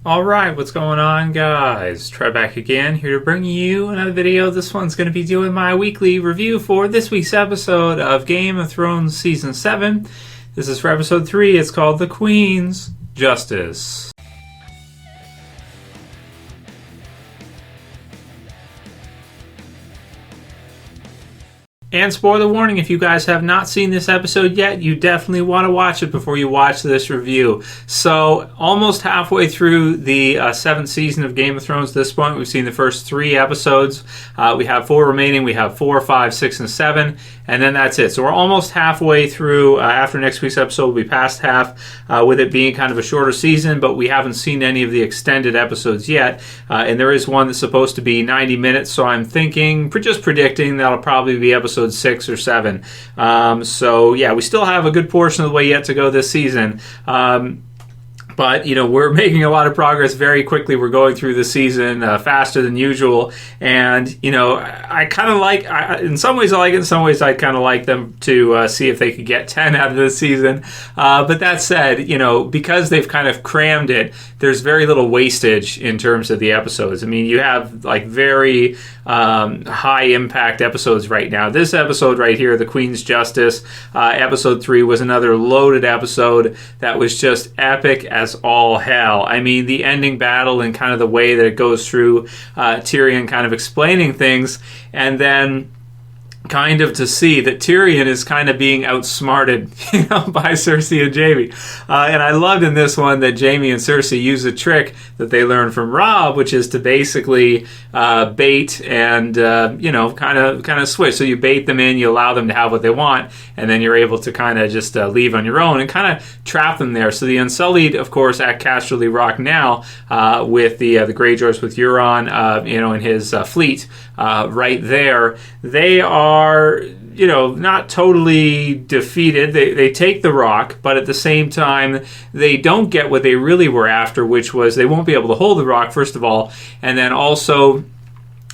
Alright, what's going on, guys? Trev back again, here to bring you another video. This one's going to be doing my weekly review for this week's episode of Game of Thrones Season 7. This is for episode 3. It's called The Queen's Justice. And spoiler warning, if you guys have not seen this episode yet, you definitely want to watch it before you watch this review. So, almost halfway through the 7th season of Game of Thrones at this point. We've seen the first 3 episodes. We have 4 remaining. We have 4, 5, 6, and 7. And then that's it. So we're almost halfway through. After next week's episode, we'll be past half, with it being kind of a shorter season. But we haven't seen any of the extended episodes yet. And there is one that's supposed to be 90 minutes. So I'm thinking, just predicting, that'll probably be episode 6 or 7. So yeah, we still have a good portion of the way yet to go this season. But, we're making a lot of progress very quickly. We're going through the season faster than usual. And, I kind of like, in some ways I like it, in some ways I'd kind of like them to see if they could get 10 out of this season. But that said, because they've kind of crammed it, there's very little wastage in terms of the episodes. I mean, you have very high impact episodes right now. This episode right here, The Queen's Justice, episode 3 was another loaded episode that was just epic as all hell. I mean, the ending battle and kind of the way that it goes through Tyrion kind of explaining things, and then kind of to see that Tyrion is kind of being outsmarted, by Cersei and Jaime. And I loved in this one that Jaime and Cersei use a trick that they learned from Robb, which is to basically bait and, kind of switch. So you bait them in, you allow them to have what they want, and then you're able to kind of just leave on your own and kind of trap them there. So the Unsullied, of course, at Casterly Rock now, with the Greyjoys, with Euron, in his fleet, right there, they are not totally defeated. They take the rock, but at the same time, they don't get what they really were after, which was they won't be able to hold the rock, first of all, and then also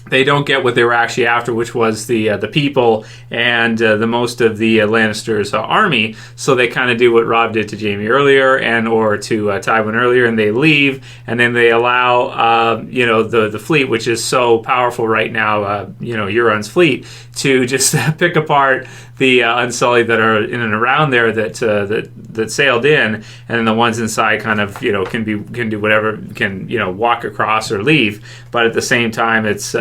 they don't get what they were actually after, which was the people and the most of the Lannisters' army. So they kind of do what Robb did to Jaime earlier, or to Tywin earlier, and they leave, and then they allow the fleet, which is so powerful right now, Euron's fleet, to just pick apart the Unsullied that are in and around there that sailed in, and then the ones inside kind of can do whatever, can walk across or leave. But at the same time, it's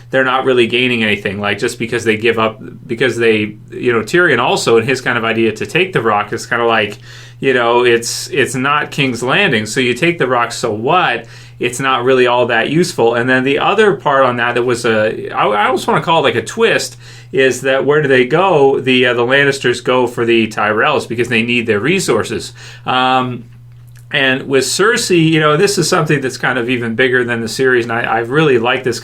they're not really gaining anything. Like, just because they give up, because they Tyrion also, in his kind of idea to take the rock, is kind of like, it's not King's Landing, so you take the rock, so what? It's not really all that useful. And then the other part on that was I almost want to call it like a twist, is that where do they go? The Lannisters go for the Tyrells because they need their resources. And with Cersei, this is something that's kind of even bigger than the series, and I really like this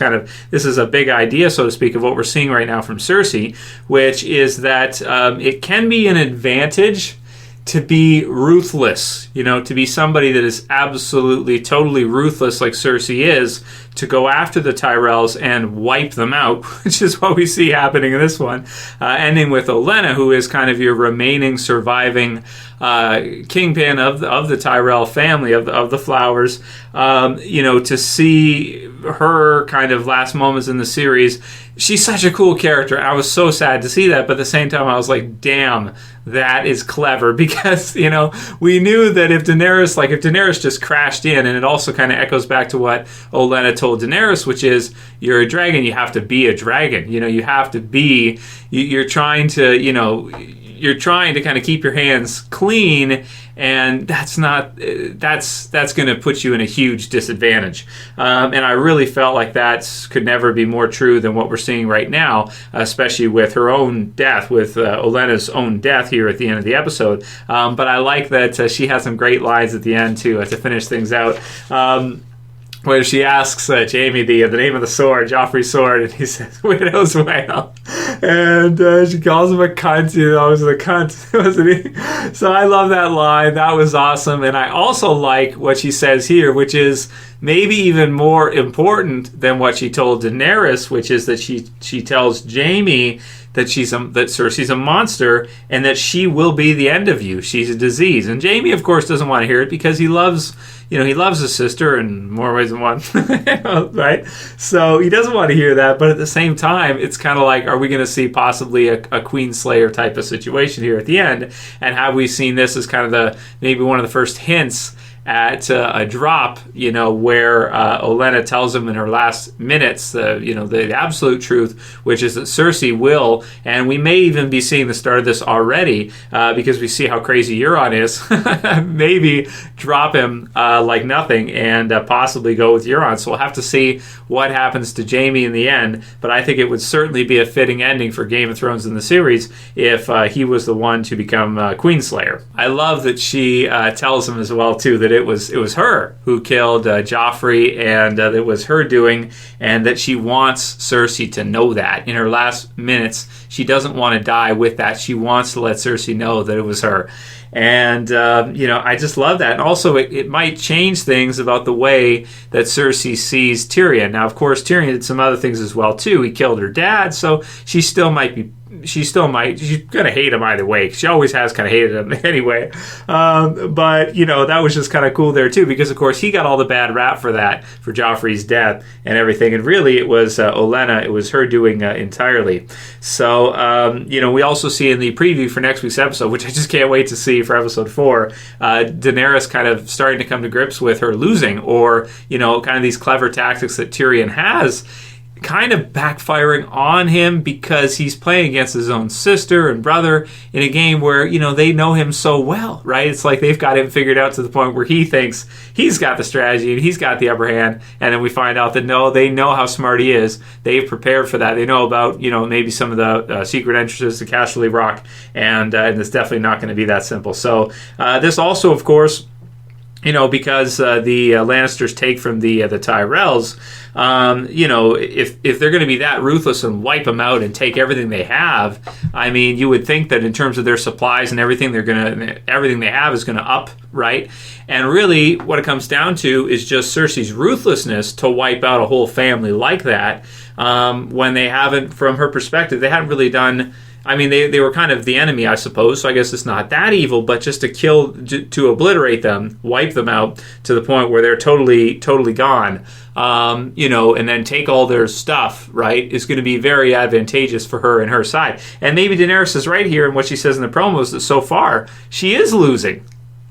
this is a big idea, so to speak, of what we're seeing right now from Cersei, which is that it can be an advantage to be ruthless, to be somebody that is absolutely, totally ruthless like Cersei is, to go after the Tyrells and wipe them out, which is what we see happening in this one, ending with Olenna, who is kind of your remaining surviving kingpin of the Tyrell family, of the Flowers. To see her kind of last moments in the series, she's such a cool character. I was so sad to see that, but at the same time I was like, damn, that is clever, because we knew that if Daenerys just crashed in, and it also kind of echoes back to what Olenna told Daenerys, which is, you're a dragon, you have to be a dragon. You have to be, you're trying to kind of keep your hands clean, and that's going to put you in a huge disadvantage. And I really felt like that could never be more true than what we're seeing right now, especially with her own death, with Olenna's own death here at the end of the episode. But I like that she has some great lines at the end to finish things out. Where she asks Jaime the name of the sword, Joffrey's sword, and he says, Widow's Wail. And she calls him a cunt. He was a cunt, wasn't he? So I love that line. That was awesome. And I also like what she says here, which is maybe even more important than what she told Daenerys, which is that she tells Jaime that Cersei's a monster and that she will be the end of you. She's a disease. And Jaime, of course, doesn't want to hear it because he loves his sister in more ways than one, right? So he doesn't want to hear that. But at the same time, it's kind of like, are we going to see possibly a Queen Slayer type of situation here at the end? And have we seen this as kind of maybe one of the first hints at a drop, where Olenna tells him in her last minutes, the absolute truth, which is that Cersei will, and we may even be seeing the start of this already, because we see how crazy Euron is, maybe drop him like nothing and possibly go with Euron. So we'll have to see what happens to Jaime in the end, but I think it would certainly be a fitting ending for Game of Thrones in the series if he was the one to become Queenslayer. I love that she tells him as well, too, that it was her who killed Joffrey, and it was her doing, and that she wants Cersei to know that. In her last minutes, she doesn't want to die with that. She wants to let Cersei know that it was her. And, I just love that. And also, it might change things about the way that Cersei sees Tyrion. Now, of course, Tyrion did some other things as well, too. He killed her dad, so she's going to hate him either way. She always has kind of hated him anyway. But, that was just kind of cool there, too, because, of course, he got all the bad rap for Joffrey's death and everything. And really, it was Olenna. It was her doing entirely. So, we also see in the preview for next week's episode, which I just can't wait to see for episode 4, Daenerys kind of starting to come to grips with her losing, or, kind of these clever tactics that Tyrion has kind of backfiring on him because he's playing against his own sister and brother in a game where, they know him so well, right? It's like they've got him figured out to the point where he thinks he's got the strategy and he's got the upper hand, and then we find out that no, they know how smart he is. They've prepared for that. They know about, maybe some of the secret entrances to Casterly Rock, and it's definitely not going to be that simple. So this also, of course, because the Lannisters take from the Tyrells, if they're going to be that ruthless and wipe them out and take everything they have, I mean, you would think that in terms of their supplies and everything, everything they have is going to up, right? And really, what it comes down to is just Cersei's ruthlessness to wipe out a whole family like that, when they haven't, from her perspective, they haven't really done. I mean, they were kind of the enemy, I suppose, so I guess it's not that evil, but just to kill, to obliterate them, wipe them out to the point where they're totally gone, and then take all their stuff, right, is going to be very advantageous for her and her side. And maybe Daenerys is right here in what she says in the promos, that so far, she is losing.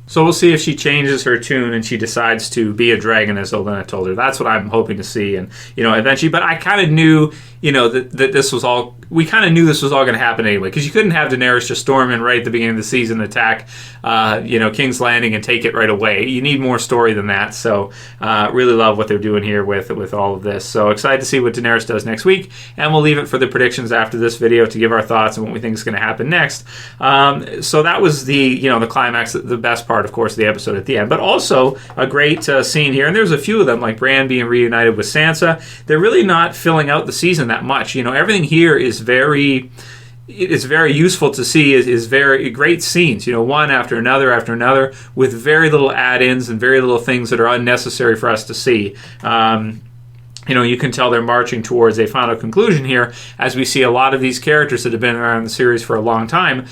So we'll see if she changes her tune and she decides to be a dragon, as Olenna told her. That's what I'm hoping to see, and eventually. But I kind of knew, that this was all. We kind of knew this was all going to happen anyway, because you couldn't have Daenerys just storm in right at the beginning of the season, attack, King's Landing, and take it right away. You need more story than that. So really love what they're doing here with all of this. So excited to see what Daenerys does next week, and we'll leave it for the predictions after this video to give our thoughts on what we think is going to happen next. So that was the climax, the best part, of course, of the episode at the end, but also a great scene here. And there's a few of them, like Bran being reunited with Sansa. They're really not filling out the season that much. Everything here is very useful to see, is very great scenes, one after another, with very little add-ins and very little things that are unnecessary for us to see. You can tell they're marching towards a final conclusion here, as we see a lot of these characters that have been around the series for a long time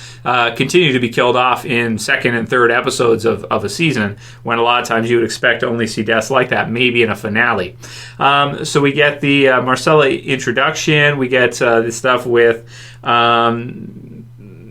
continue to be killed off in second and third episodes of a season, when a lot of times you would expect to only see deaths like that, maybe in a finale. So we get the Myrcella introduction, we get the stuff with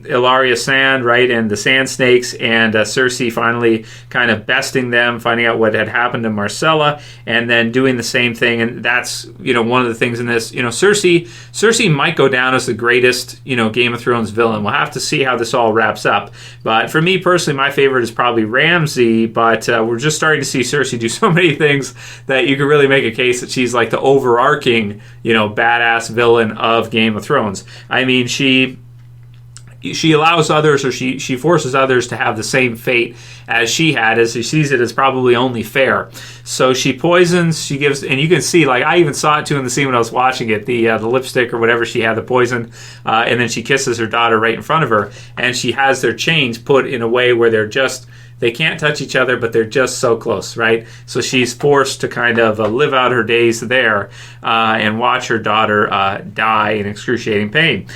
Ilaria Sand, right, and the Sand Snakes, and Cersei finally kind of besting them, finding out what had happened to Myrcella, and then doing the same thing. And that's, one of the things in this, Cersei might go down as the greatest, Game of Thrones villain. We'll have to see how this all wraps up. But for me personally, my favorite is probably Ramsay, but we're just starting to see Cersei do so many things that you could really make a case that she's like the overarching, badass villain of Game of Thrones. I mean, she allows others, or she forces others to have the same fate as she had, as she sees it as probably only fair. So she poisons, she gives, and you can see, like, I even saw it too in the scene when I was watching it, the lipstick or whatever she had, the poison, and then she kisses her daughter right in front of her, and she has their chains put in a way where they're just They can't touch each other, but they're just so close, right? So she's forced to kind of live out her days there and watch her daughter die in excruciating pain.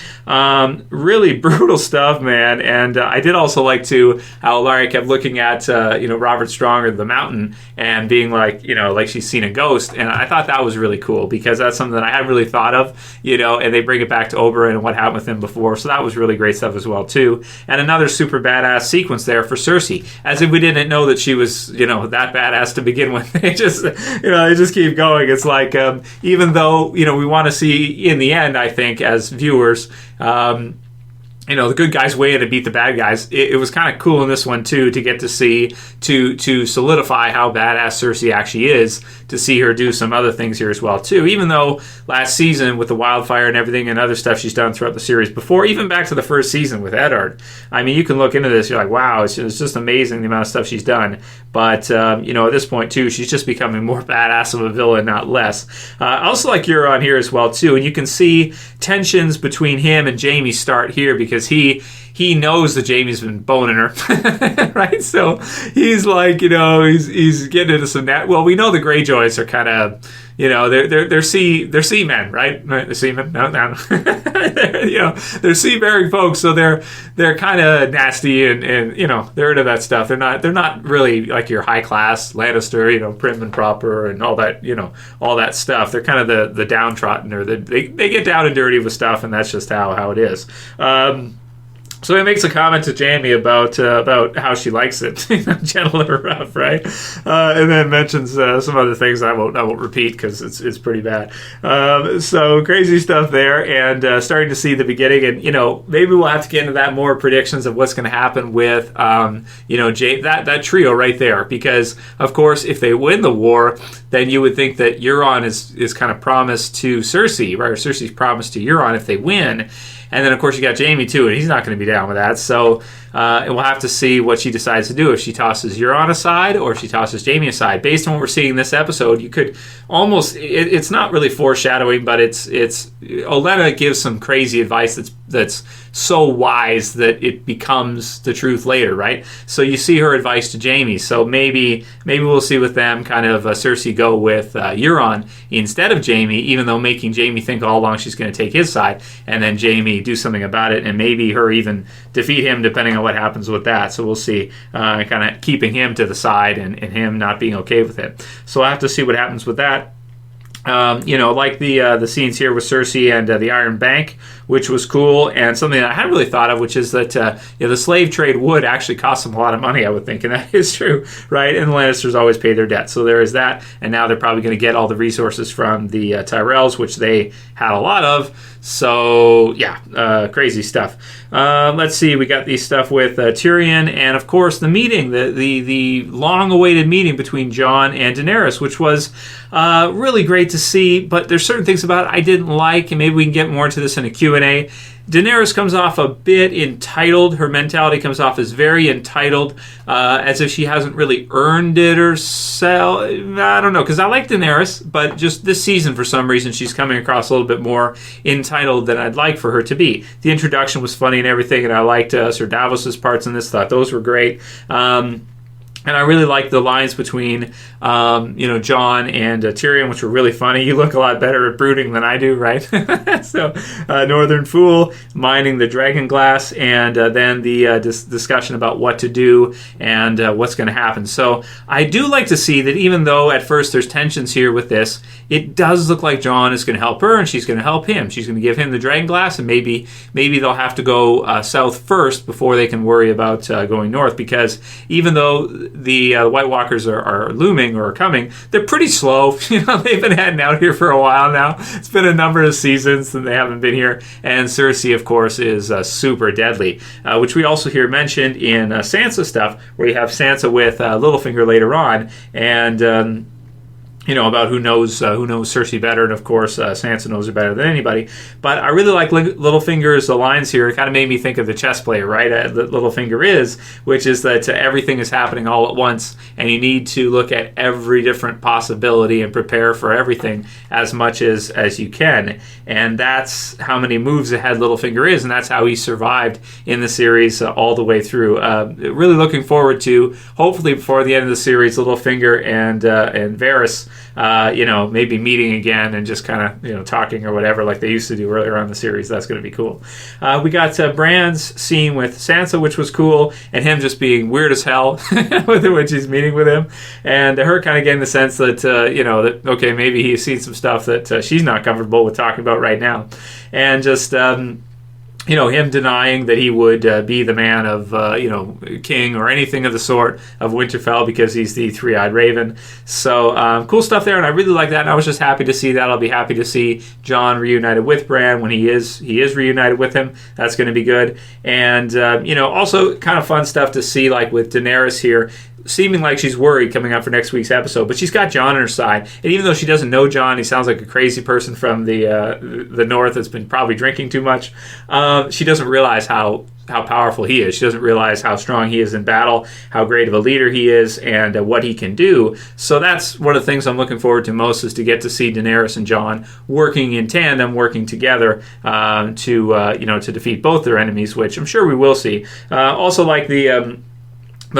Really brutal stuff, man. And I did also like how Ellaria kept looking at Robert Strong or the Mountain and being like she's seen a ghost. And I thought that was really cool because that's something that I hadn't really thought of, and they bring it back to Oberyn and what happened with him before. So that was really great stuff as well too. And another super badass sequence there for Cersei, as if we didn't know that she was that badass to begin with. They just keep going. It's like even though we want to see in the end, I think as viewers, the good guys win and beat the bad guys. It was kind of cool in this one too to get to see to solidify how badass Cersei actually is, to see her do some other things here as well too. Even though last season with the wildfire and everything and other stuff she's done throughout the series before, even back to the first season with Eddard. I mean, you can look into this. You're like, wow, it's just amazing the amount of stuff she's done. But at this point too, she's just becoming more badass of a villain, not less. I also like Euron here as well too, and you can see tensions between him and Jaime start here because he knows that Jaime's been boning her, right? So he's like, he's getting into some well, we know the Greyjoys are kind of, they're seamen, right? The seamen, no, they're sea-bearing folks, so they're kind of nasty and they're into that stuff. They're not really like your high-class Lannister, prim and proper and all that, all that stuff. They're kind of the downtrodden, or they get down and dirty with stuff, and that's just how it is. So he makes a comment to Jaime about how she likes it, gentle or rough, right? And then mentions some other things I won't repeat because it's pretty bad. So crazy stuff there, and starting to see the beginning, and maybe we'll have to get into that more predictions of what's going to happen with that trio right there, because of course if they win the war, then you would think that Euron is kind of promised to Cersei, right? Or Cersei's promised to Euron if they win. And then, of course, you got Jaime, too, and he's not going to be down with that. So we'll have to see what she decides to do, if she tosses Euron aside or if she tosses Jaime aside. Based on what we're seeing in this episode, you could almost... It's not really foreshadowing, but it's Olenna gives some crazy advice that's so wise that it becomes the truth later, right? So you see her advice to Jaime. So maybe we'll see with them kind of Cersei go with Euron instead of Jaime, even though making Jaime think all along she's going to take his side, and then Jaime do something about it, and maybe her even defeat him depending on what happens with that. So we'll see, kind of keeping him to the side and him not being okay with it. So we'll have to see what happens with that. Like the scenes here with Cersei and the Iron Bank, which was cool, and something that I hadn't really thought of, which is that the slave trade would actually cost them a lot of money, I would think, and that is true, right? And the Lannisters always pay their debt, so there is that, and now they're probably going to get all the resources from the Tyrells, which they had a lot of. So yeah, crazy stuff. Let's see, we got the stuff with Tyrion, and of course the meeting, the long-awaited meeting between Jon and Daenerys, which was really great to see. But there's certain things about it I didn't like, and maybe we can get more into this in a Q&A. Daenerys comes off a bit entitled. Her mentality comes off as very entitled, as if she hasn't really earned it herself. I don't know, because I like Daenerys, but just this season, for some reason, she's coming across a little bit more entitled than I'd like for her to be. The introduction was funny and everything, and I liked Sir Davos's parts in this. Thought those were great. And I really liked the lines between, Jon and Tyrion, which were really funny. You look a lot better at brooding than I do, right? So, Northern Fool, mining the dragon glass, and then the discussion about what to do and what's going to happen. So, I do like to see that even though at first there's tensions here with this, it does look like Jon is going to help her, and she's going to help him. She's going to give him the dragon glass, and maybe they'll have to go south first before they can worry about going north, because even though the White Walkers are looming or are coming, they're pretty slow. They've been heading out here for a while now. It's been a number of seasons and they haven't been here. And Cersei, of course, is super deadly, which we also hear mentioned in Sansa stuff, where you have Sansa with Littlefinger later on, and about who knows Cersei better, and of course Sansa knows her better than anybody. But I really like Littlefinger's lines here. It kind of made me think of the chess player, right? Littlefinger is, which is that everything is happening all at once, and you need to look at every different possibility and prepare for everything as much as you can. And that's how many moves ahead Littlefinger is, and that's how he survived in the series all the way through. Really looking forward to, hopefully before the end of the series, Littlefinger and Varys, maybe meeting again and just kind of, talking or whatever like they used to do earlier on in the series. That's going to be cool. We got Bran's scene with Sansa, which was cool, and him just being weird as hell when she's meeting with him, and her kind of getting the sense that, that, okay, maybe he's seen some stuff that she's not comfortable with talking about right now. And just, him denying that he would be the man of, king or anything of the sort of Winterfell because he's the three-eyed raven. So cool stuff there, and I really like that, and I was just happy to see that. I'll be happy to see Jon reunited with Bran when he is reunited with him. That's going to be good. And, also kind of fun stuff to see, like with Daenerys here, seeming like she's worried coming up for next week's episode, but she's got Jon on her side. And even though she doesn't know Jon, he sounds like a crazy person from the north that's been probably drinking too much. She doesn't realize how powerful he is. She doesn't realize how strong he is in battle, how great of a leader he is, and what he can do. So that's one of the things I'm looking forward to most, is to get to see Daenerys and Jon working in tandem, working together to defeat both their enemies, which I'm sure we will see. Also like the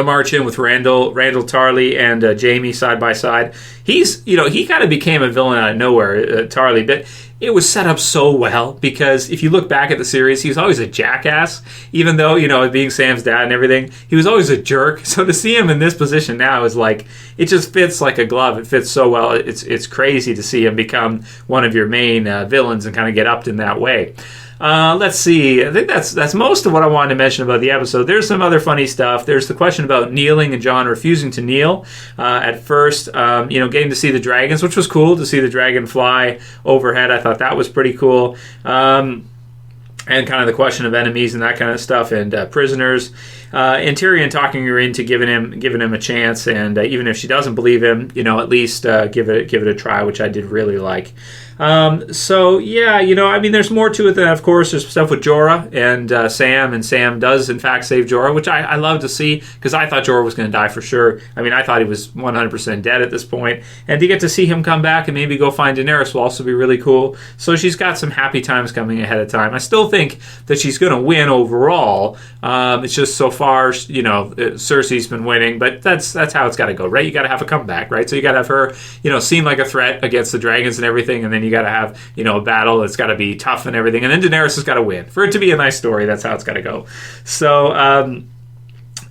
march in with Randall Tarly and Jaime side by side. He kind of became a villain out of nowhere, Tarly, but it was set up so well, because if you look back at the series, he was always a jackass, even though, being Sam's dad and everything, he was always a jerk. So to see him in this position now is like, it just fits like a glove. It fits so well. It's crazy to see him become one of your main villains and kind of get upped in that way. Let's see. I think that's most of what I wanted to mention about the episode. There's some other funny stuff. There's the question about kneeling and Jon refusing to kneel at first. Getting to see the dragons, which was cool to see the dragon fly overhead. I thought that was pretty cool. And kind of the question of enemies and that kind of stuff, and prisoners. And Tyrion talking her into giving him a chance, and even if she doesn't believe him, at least give it a try, which I did really like. There's more to it than, of course, there's stuff with Jorah and Sam does, in fact, save Jorah, which I love to see, because I thought Jorah was going to die for sure. I thought he was 100% dead at this point, and to get to see him come back and maybe go find Daenerys will also be really cool. So she's got some happy times coming ahead of time. I still think that she's going to win overall. It's just so far, Cersei's been winning, but that's how it's got to go, right? You got to have a comeback, right? So you got to have her, seem like a threat against the dragons and everything, and then you got to have, a battle that's got to be tough and everything, and then Daenerys has got to win. For it to be a nice story, that's how it's got to go. So,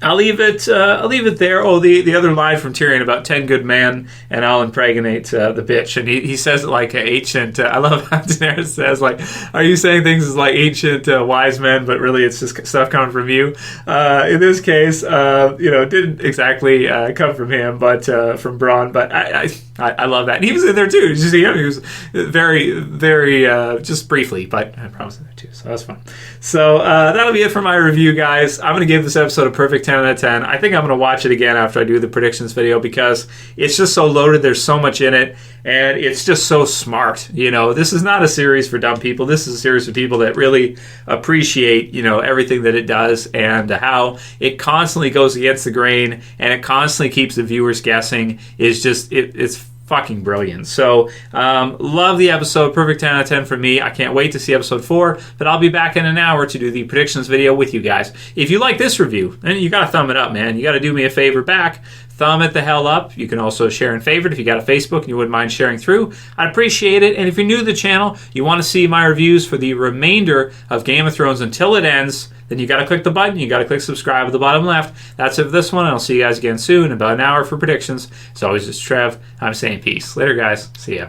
I'll leave it there. Oh, the other line from Tyrion about 10 good men and I'll impregnate the bitch. And he says it like an ancient, I love how Daenerys says, like, are you saying things as like ancient wise men, but really it's just stuff coming from you? In this case, it didn't exactly come from him, but from Bran. But I love that. And he was in there too. Did you see him? He was very, very, just briefly, but I promised him that too. So that was fun. So that'll be it for my review, guys. I'm going to give this episode a perfect 10 out of 10. I think I'm going to watch it again after I do the predictions video, because it's just so loaded. There's so much in it, and it's just so smart. This is not a series for dumb people. This is a series for people that really appreciate, everything that it does, and how it constantly goes against the grain, and it constantly keeps the viewers guessing. It's fucking brilliant. So, love the episode. Perfect 10 out of 10 for me. I can't wait to see episode 4, but I'll be back in an hour to do the predictions video with you guys. If you like this review, then you gotta thumb it up, man. You gotta do me a favor back. Thumb it the hell up. You can also share and favorite if you got a Facebook and you wouldn't mind sharing through. I'd appreciate it. And if you're new to the channel, you want to see my reviews for the remainder of Game of Thrones until it ends, then you got to click the button. You got to click subscribe at the bottom left. That's it for this one, and I'll see you guys again soon in about an hour for predictions. As always, it's Trev. I'm saying peace. Later, guys. See ya.